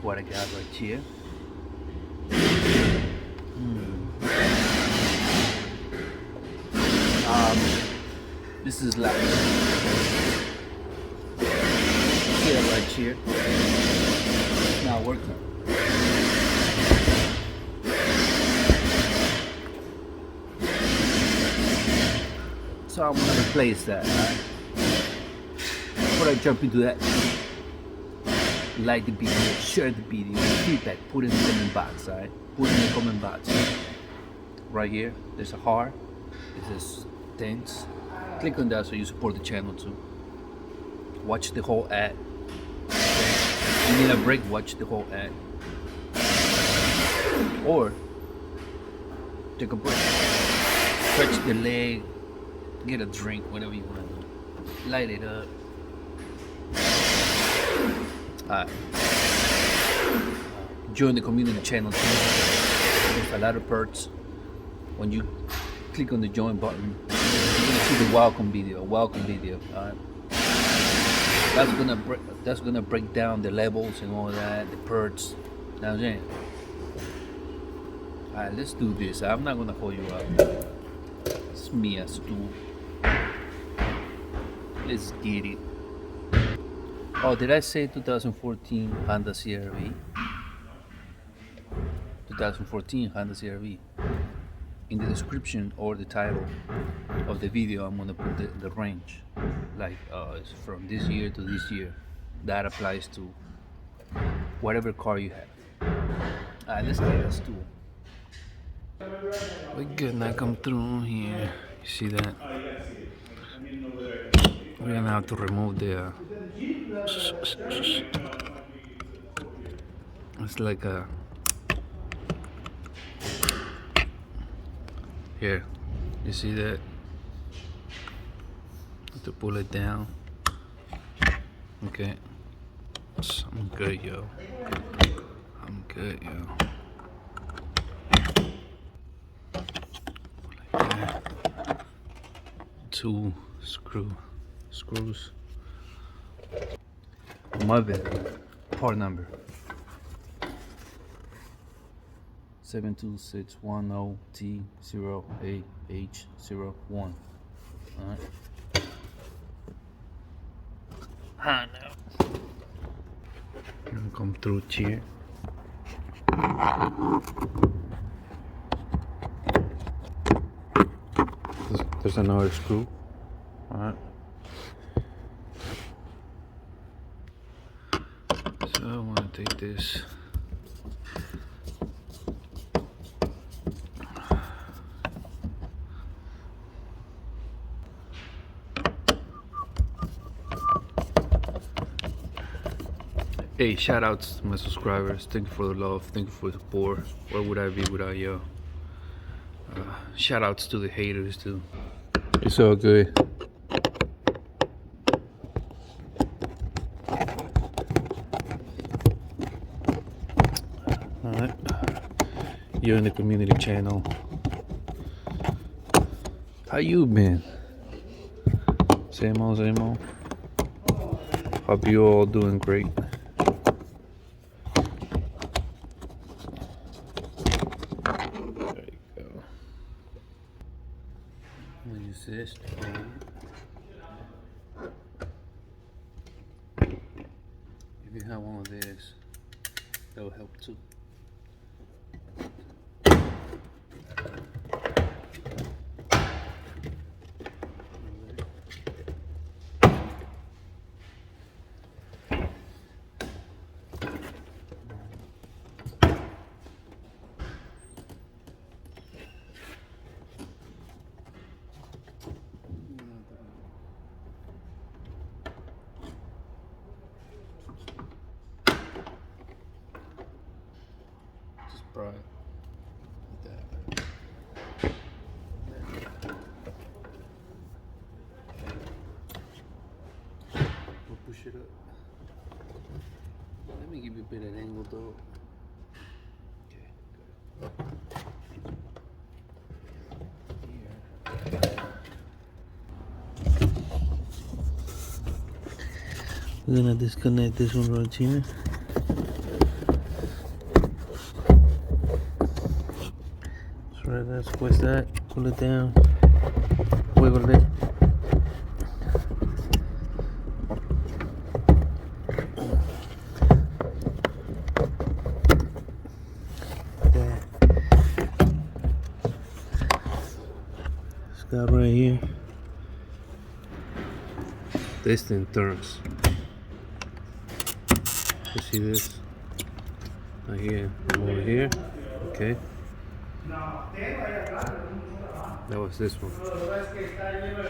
what I got right here. This is Latch. See it right here. It's not working. So I'm gonna replace that. Right? Before I jump into that, like the video, share the video, feedback, put it in the comment box, alright? Put it in the comment box. Right here, there's a heart. It says thanks. Click on that so you support the channel too. Watch the whole ad. If you need a break, watch the whole ad. Or take a break. Stretch the leg, get a drink, whatever you want to do. Light it up. Join the community channel too. There's a lot of perks. When you click on the join button, you're gonna see the welcome video. Alright. That's gonna break down the levels and all that, the perks. Now, Jane. Alright, let's do this. I'm not gonna hold you up. It's me, Axtuo. Let's get it. Oh, did I say 2014 Honda CRV? 2014 Honda CRV. In the description or the title of the video, I'm gonna put the range. Like, it's from this year to this year. That applies to whatever car you have. Alright, let's get Axtuo. We good now come through here. You see that? We're gonna have to remove the it's like a here, you see that? Have to pull it down. Okay, I'm good, yo. I'm good, yo. Like that. 2 screws. My bad. Part number 72610T0AH01. Alright. Now. Gonna come through here. There's another screw. Alright. So I want to take this. Hey, shout outs to my subscribers. Thank you for the love. Thank you for the support. Where would I be without you? Shout outs to the haters too. It's all good. Alright. You're in the community channel. How you been? Same old, same old. Hope you all doing great. This if you have one of these, that will help too. Right. We'll push it up. Let me give you a bit of angle though. Okay, good. We're gonna disconnect this one right here. Después that, pull it down, wiggle it. There. This guy right here. This thing turns. You see this? Right here, over here. Okay. That was this one.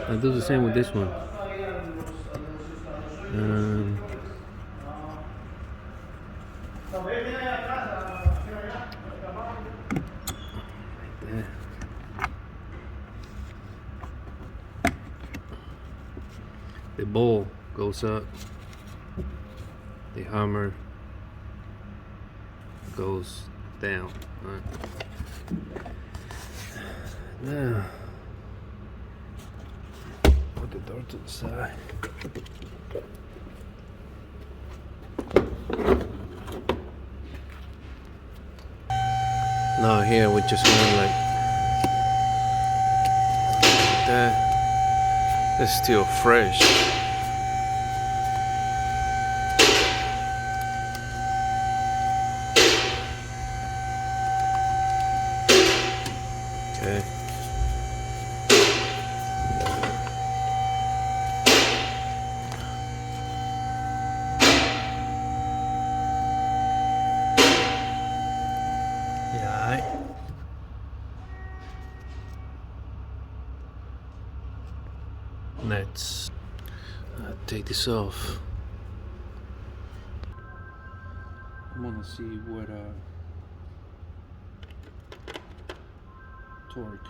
I'll do the same with this one. Like that. The bowl goes up. The hammer goes down. Right. Now, put the door to the side. Now here we're just going like that. It's still fresh. Okay. Let's take this off. I'm gonna see what torque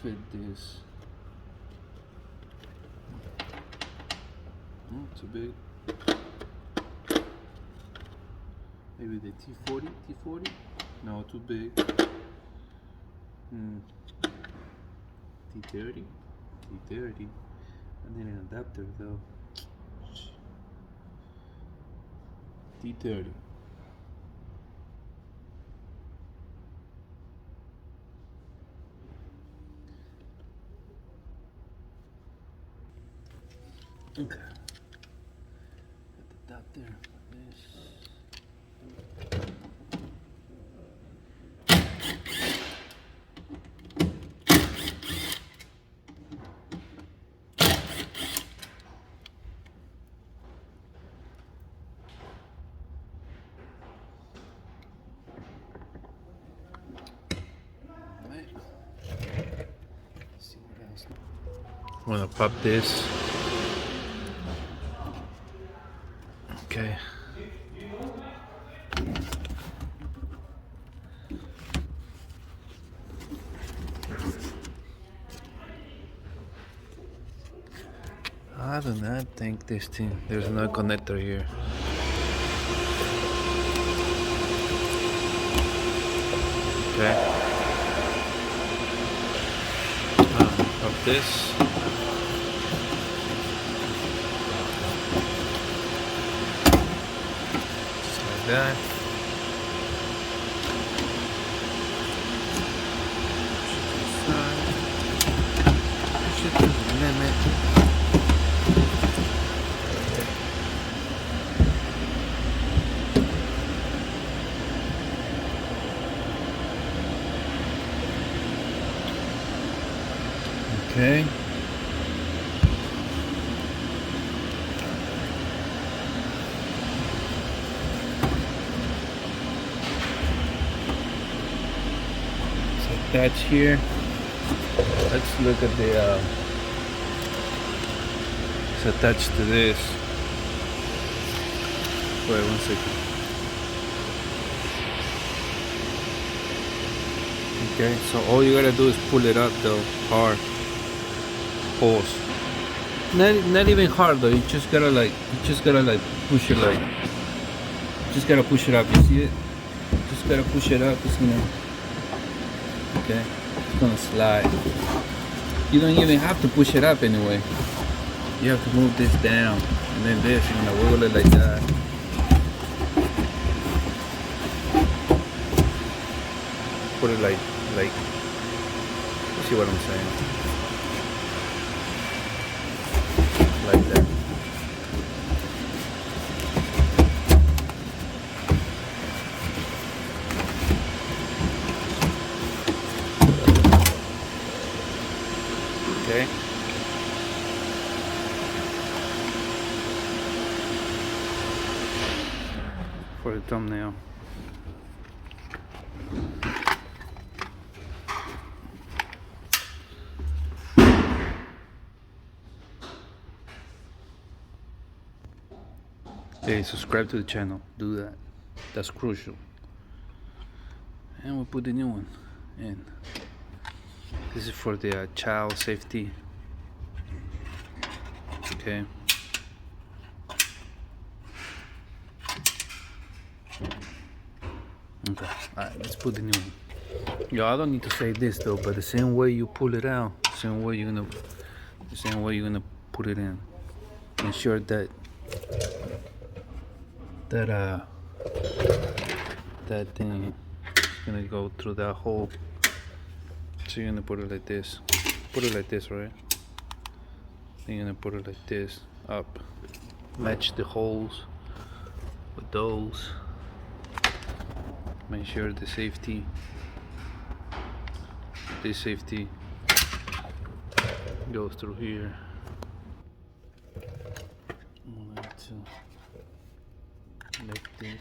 fit this. Oh, too big. Maybe the T40? No, too big. T30? T30. I need an adapter though. T30. Okay. Got the adapter for this. I'm gonna pop this. Okay. I do not think this thing, there's no connector here. Okay. Of this. Just like that. Push it to the limit. Okay. It's attached here. Let's look at the. It's attached to this. Wait 1 second. Okay, so all you gotta do is pull it up though, hard. Pause. Not even hard though. You just gotta push it like. Just gotta push it up. You see it? Just gotta push it up. It's gonna. Okay. It's gonna slide. You don't even have to push it up anyway. You have to move this down, and then this. You're gonna wiggle it like that. Put it like like, you see what I'm saying? Like that. Okay. For the thumbnail. Hey, subscribe to the channel. Do that. That's crucial. And we'll put the new one in. This is for the child safety. Okay. Okay. Alright, let's put the new one. Yo, I don't need to say this though, but the same way you pull it out, the same way you're gonna put it in. Ensure that that thing is gonna go through that hole. So you're gonna put it like this. Put it like this, right? Then you're gonna put it like this up. Match the holes with those. Make sure the safety, this safety goes through here. I like to like this.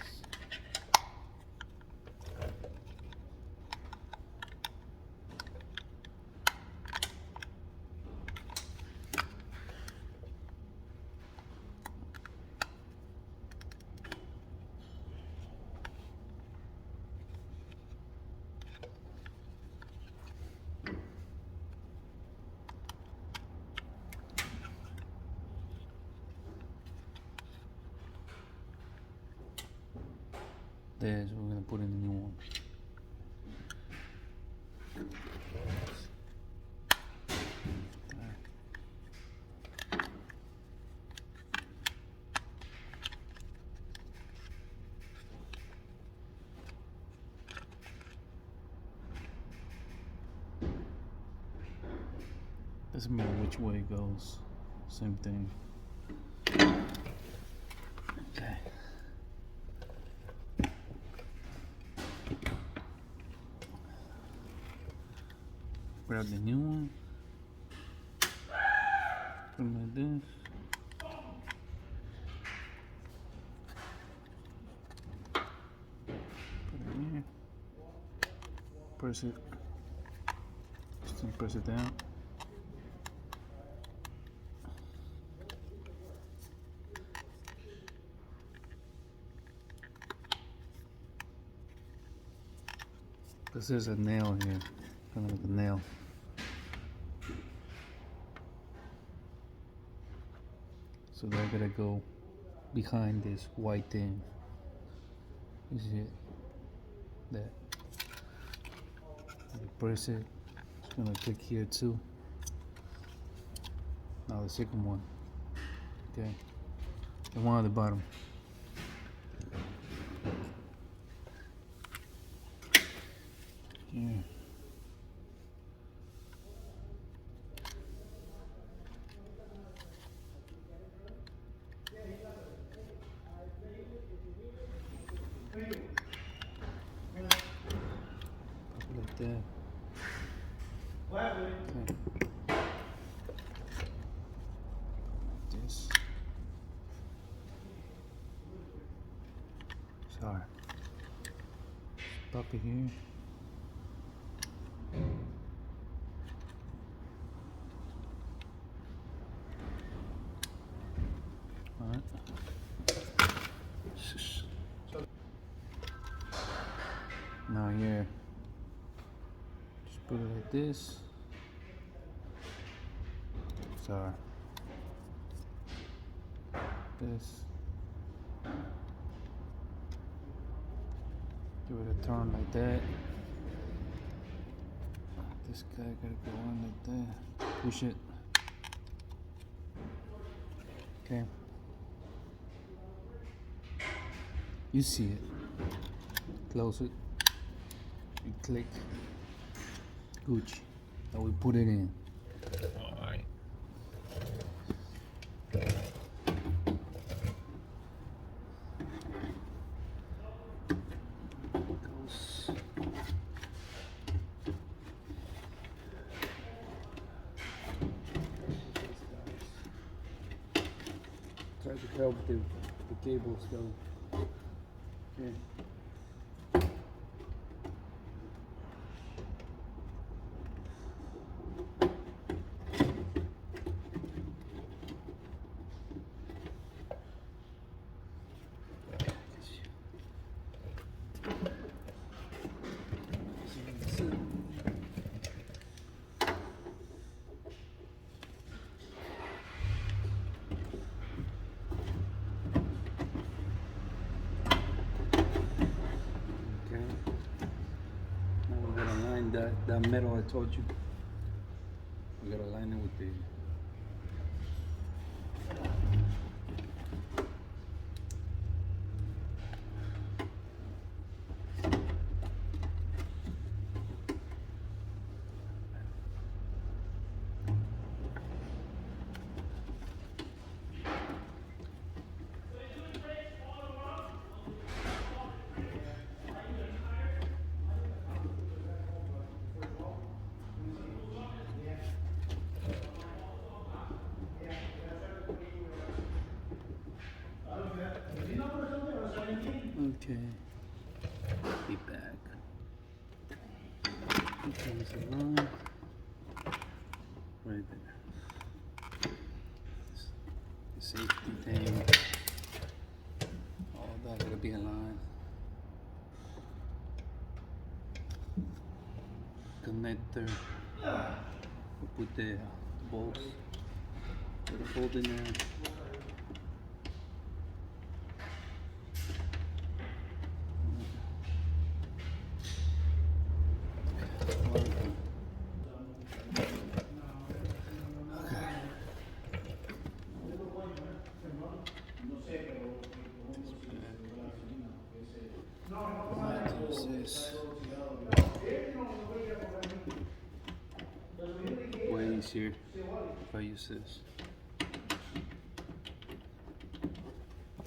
There's we're gonna put in the new one. Doesn't matter which way it goes, same thing. Okay. Grab the new one. Put it like this. Put it in here. Press it. Just press it down. This is a nail here, kind of like a nail. So they're gonna go behind this white thing. You see it? That. You press it. It's gonna click here too. Now the second one. Okay. The one at the bottom. Here. Like that. Okay. This. Sorry. Pop it here. Alright. Now here, just put it like this. Sorry. This. Give it a turn like that. This guy gotta go on like that. Push it. Okay. You see it. Close it. You click. Gucci. I will put it in. Alright. Try to help the cables go. Okay. That metal I told you, we gotta line it with the okay. Be back. Okay, there's a line right there. The safety thing. All that gotta be aligned. Connector. We'll put the bolts. Put a bolt in there. Way easier if I use this.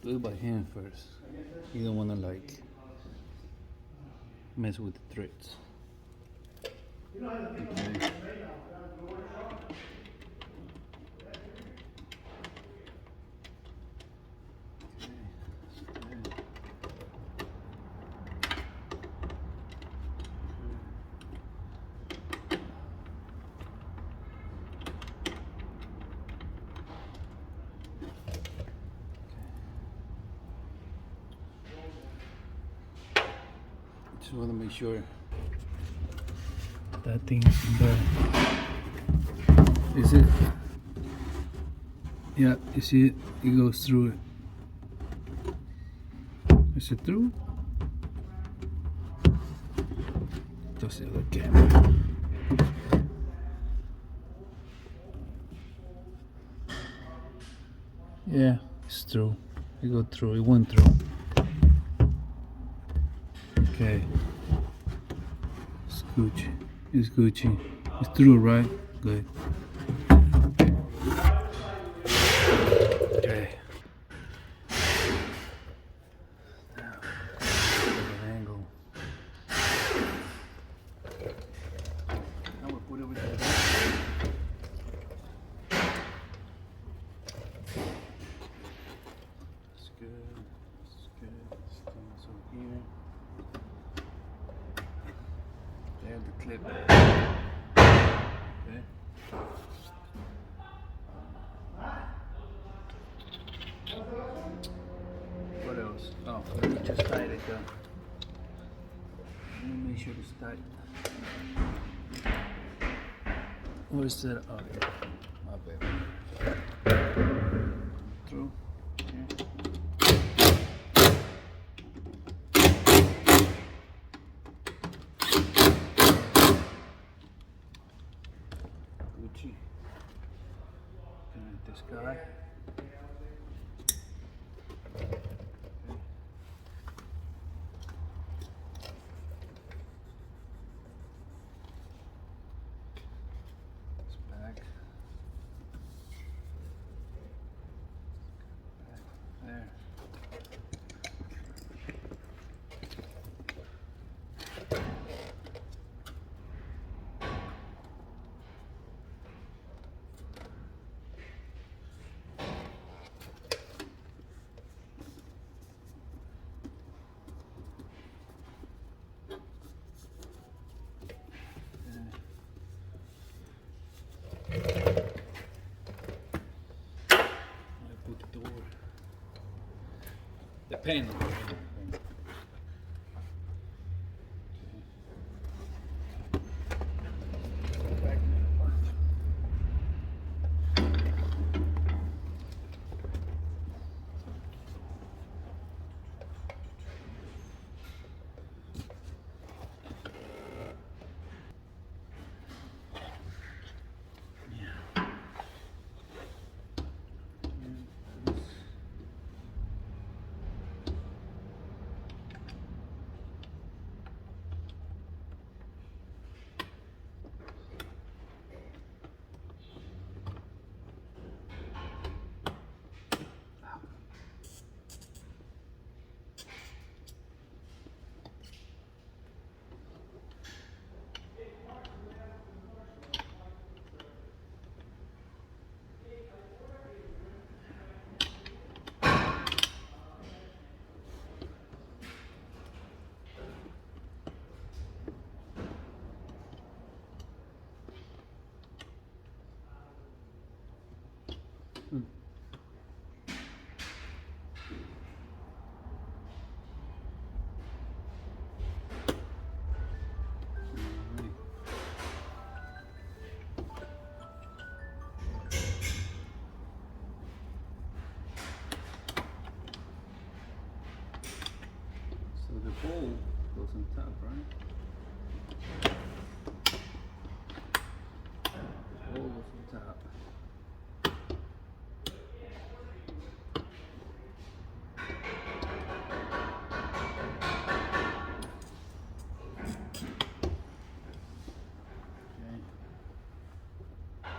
Do it by hand first. You don't want to like mess with the threads. Okay. Just want to make sure that thing is in there. Is it? Yeah, you see it? It goes through it. Is it through? Just the other camera. Yeah, it's through. It go through. It went through. Okay. It's Gucci. It's Gucci. It's through, right? Good. Okay. Now, an angle. Now we'll put everything back. It's good. It's good. It's things over here. There's the clip. Okay. What else? Oh, let me just tighten it down. Let me make sure it's tight. Where's that? Oh, yeah. My bad. Through. Okay. Gucci. Connect this guy. Depending. So the bowl goes on top, right? The bowl goes on top.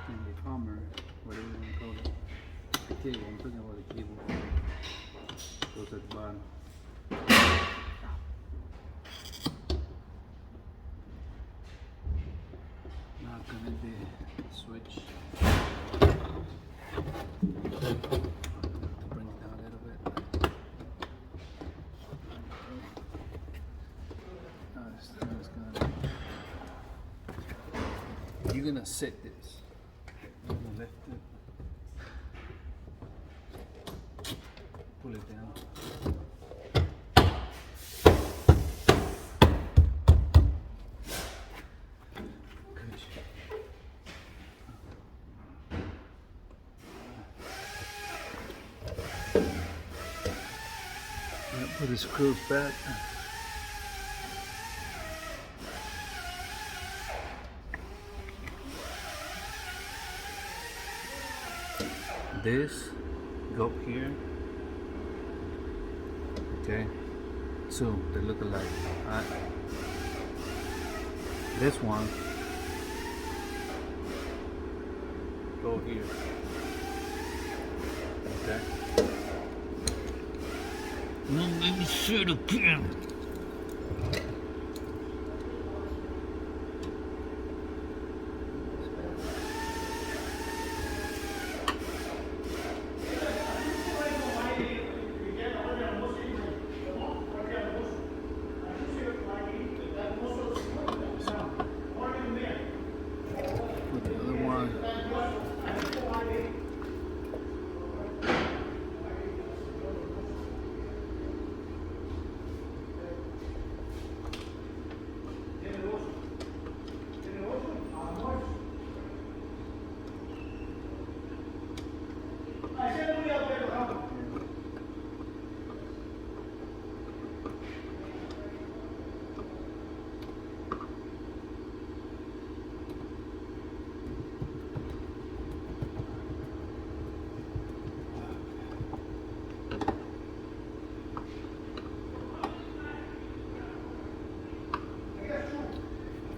And the hammer, whatever you want to call it. The cable, I'm talking about the cable. Goes at the bottom. Now connect the switch. Bring it down a little bit. Now it's gonna. You're gonna set this. You're gonna lift it. Pull it down. Put the screws back. This go up here. Okay, so they look alike. This one go here. Okay. No, let me shoot again. Put the other one.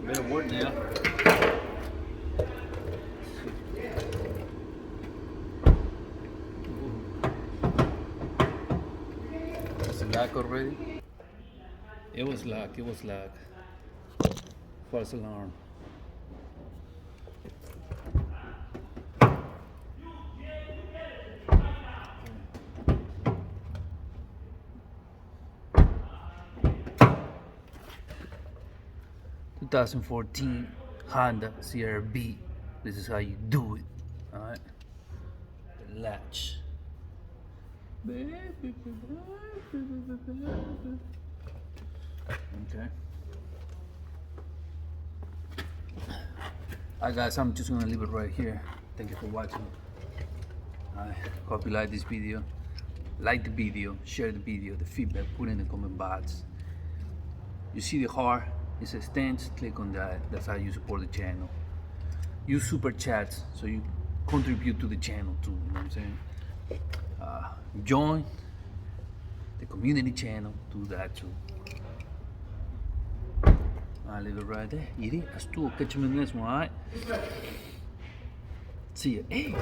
Better work now. Is it locked already? It was locked, False alarm. Two 2014 Honda CRV. This is how you do it. Alright. The latch. Okay. Alright guys, I'm just gonna leave it right here. Thank you for watching. I hope you like this video. Like the video, share the video, the feedback, put in the comment box. You see the heart, it says thanks, click on that. That's how you support the channel. Use super chats so you contribute to the channel too, you know what I'm saying? Join the community channel, do that too. I'll leave it right there. Eat it. Axtuo. Catch you in the next one, alright? See ya. Hey!